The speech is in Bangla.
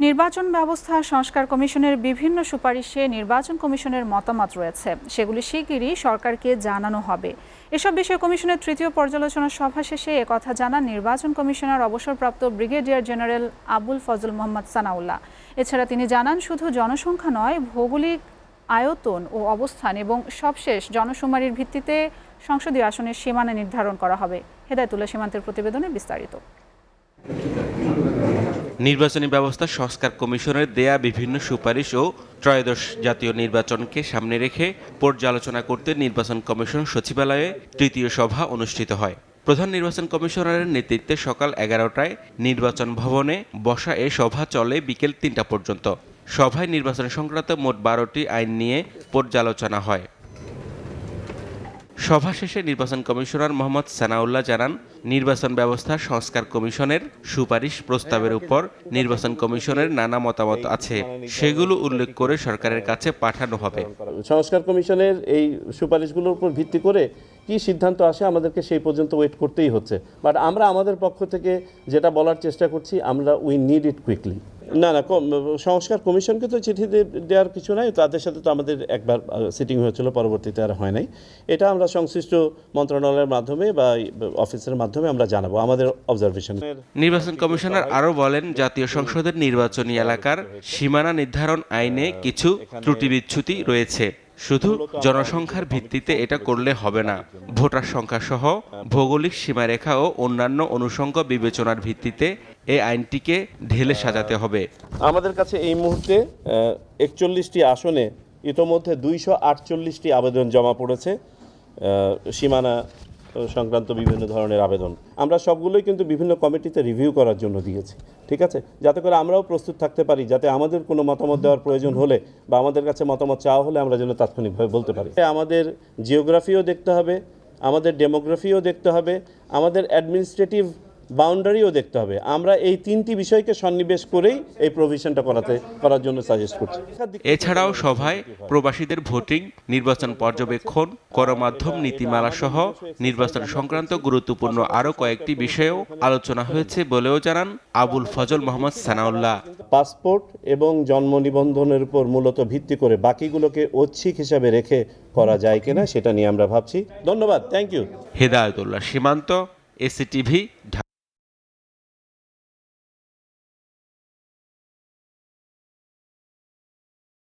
নির্বাচন ব্যবস্থা সংস্কার কমিশনের বিভিন্ন সুপারিশে নির্বাচন কমিশনের মতামত রয়েছে, সেগুলি শিগগিরই সরকারকে জানানো হবে। এসব বিষয়ে কমিশনের তৃতীয় পর্যালোচনা সভা শেষে একথা জানান নির্বাচন কমিশনার অবসরপ্রাপ্ত ব্রিগেডিয়ার জেনারেল আবুল ফজল মোহাম্মদ সানাউল্লাহ। এছাড়া তিনি জানান, শুধু জনসংখ্যা নয়, ভৌগোলিক আয়তন ও অবস্থান এবং সবশেষ জনশুমারির ভিত্তিতে সংসদীয় আসনের সীমানা নির্ধারণ করা হবে। হেদায়েতুল্লাহ সীমান্তের প্রতিবেদনে বিস্তারিত। নির্বাচনী ব্যবস্থা সংস্কার কমিশনের দেয়া বিভিন্ন সুপারিশ ও ত্রয়োদশ জাতীয় নির্বাচনকে সামনে রেখে পর্যালোচনা করতে নির্বাচন কমিশন সচিবালয়ে তৃতীয় সভা অনুষ্ঠিত হয়। প্রধান নির্বাচন কমিশনারের নেতৃত্বে সকাল 11টায় নির্বাচন ভবনে বসা এ সভা চলে বিকেল 3টা পর্যন্ত। সভায় নির্বাচন সংক্রান্ত মোট 12টি আইন নিয়ে পর্যালোচনা হয়। সভা শেষে নির্বাচন কমিশনার মোহাম্মদ সানাউল্লাহ জানান, নির্বাচন ব্যবস্থা সংস্কার কমিশনের সুপারিশ প্রস্তাবের উপর নির্বাচন কমিশনের নানা মতামত আছে, সেগুলো উল্লেখ করে সরকারের কাছে পাঠানো হবে। সংস্কার কমিশনের এই সুপারিশগুলোর উপর ভিত্তি করে কি সিদ্ধান্ত আসে আমাদেরকে সেই পর্যন্ত ওয়েট করতেই হচ্ছে। বাট আমরা আমাদের পক্ষ থেকে যেটা বলার চেষ্টা করছি, আমরা উই নিড ইট কুইকলি। না, সংস্কার কমিশনকে তো চিঠি দেওয়ার কিছু নাই, তাদের সাথে তো আমাদের একবার সিটিং হয়েছিল, পরবর্তীতে আর হয় নাই। এটা আমরা সংশ্লিষ্ট মন্ত্রণালয়ের মাধ্যমে বা অফিসের মাধ্যমে আমরা জানাবো আমাদের অবজারভেশন। নির্বাচন কমিশনার আরও বলেন, জাতীয় সংসদের নির্বাচনী এলাকার সীমানা নির্ধারণ আইনে কিছু ত্রুটি বিচ্যুতি রয়েছে। শুধু জনসংখ্যার ভিত্তিতে এটা করলে হবে না, ভোটার সংখ্যা সহ ভৌগোলিক সীমারেখা ও অন্যান্য অনুষঙ্গ বিবেচনার ভিত্তিতে এই আইনটিকে ঢেলে সাজাতে হবে। আমাদের কাছে এই মুহূর্তে 41টি আসনে ইতোমধ্যে 248টি আবেদন জমা পড়েছে, সীমানা সংক্রান্ত বিভিন্ন ধরনের আবেদন। আমরা সবগুলোই কিন্তু বিভিন্ন কমিটিতে রিভিউ করার জন্য দিয়েছি, ঠিক আছে, যাতে করে আমরাও প্রস্তুত থাকতে পারি, যাতে আমাদের কোনো মতামত দেওয়ার প্রয়োজন হলে বা আমাদের কাছে মতামত চাওয়া হলে আমরা যেন তাৎক্ষণিকভাবে বলতে পারি। আমাদের জিওগ্রাফিও দেখতে হবে, আমাদের ডেমোগ্রাফিও দেখতে হবে, আমাদের অ্যাডমিনিস্ট্রেটিভ বাউন্ডারিও দেখতে হবে। আমরা এই 3টি বিষয়কে সন্নিবেশ করেই এই প্রভিশনটা করার জন্য সাজেস্ট করছি। এছাড়াও সভায় প্রবাসীদের ভোটিং, নির্বাচন পর্যবেক্ষণ, গণমাধ্যম নীতিমালা সহ নির্বাচন সংক্রান্ত গুরুত্বপূর্ণ আরও কয়েকটি বিষয়েও আলোচনা হয়েছে বলেও জানান আবুল ফজল মোহাম্মদ সানাউল্লাহ। পাসপোর্ট এবং জন্ম নিবন্ধনের উপর মূলত ভিত্তি করে বাকিগুলোকে ঐচ্ছিক হিসাবে রেখে করা যায় কিনা সেটা নিয়ে আমরা ভাবছি। ধন্যবাদ, থ্যাংক ইউ। হেদায়েতুল্লাহ সীমান্ত, এসিটিভি, ঢাকা।